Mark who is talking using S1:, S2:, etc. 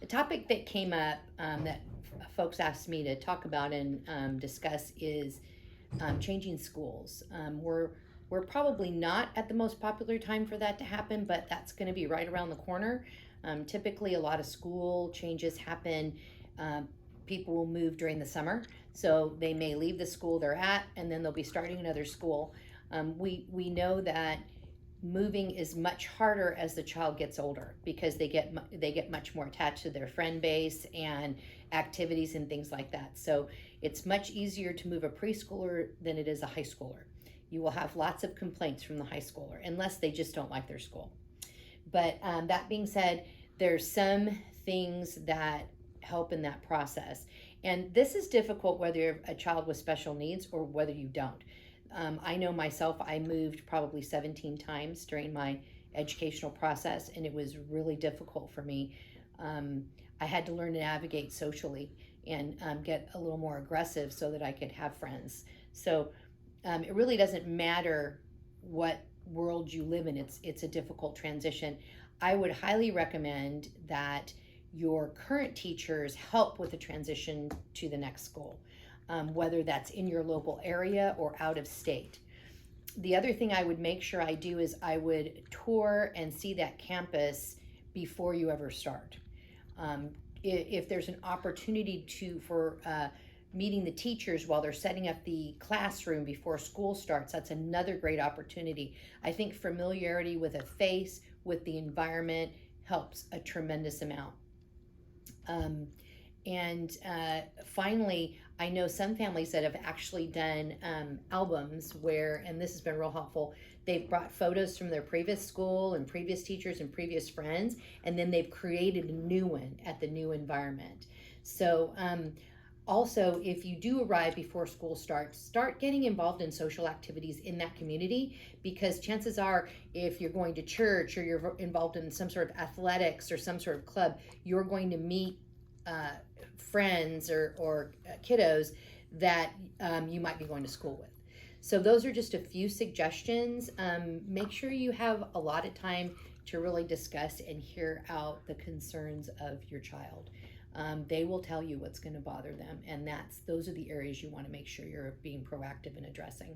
S1: The topic that came up that folks asked me to talk about and discuss is changing schools. We're probably not at the most popular time for that to happen, but that's going to be right around the corner. Typically, a lot of school changes happen. Um, People will move during the summer, so they may leave the school they're at, and then they'll be starting another school. We know that moving is much harder as the child gets older because they get much more attached to their friend base and activities and things like that. So it's much easier to move a preschooler than it is a high schooler. You will have lots of complaints from the high schooler unless they just don't like their school. But that being said, there's some things that help in that process. And this is difficult whether you're a child with special needs or whether you don't. I know myself, I moved probably 17 times during my educational process, and it was really difficult for me. Um, I had to learn to navigate socially and get a little more aggressive so that I could have friends. So it really doesn't matter what world you live in, it's a difficult transition. I would highly recommend that your current teachers help with the transition to the next school, whether that's in your local area or out of state. The other thing I would make sure I do is I would tour and see that campus before you ever start. Um, if there's an opportunity for meeting the teachers while they're setting up the classroom before school starts, that's another great opportunity. I think familiarity with a face, with the environment, helps a tremendous amount. Um, and finally, I know some families that have actually done albums where, and this has been real helpful, they've brought photos from their previous school and previous teachers and previous friends, and then they've created a new one at the new environment. So, also, if you do arrive before school starts, start getting involved in social activities in that community, because chances are, if you're going to church or you're involved in some sort of athletics or some sort of club, you're going to meet uh, friends or kiddos that you might be going to school with. So those are just a few suggestions. Make sure you have a lot of time to really discuss and hear out the concerns of your child. They will tell you what's going to bother them, and those are the areas you want to make sure you're being proactive in addressing.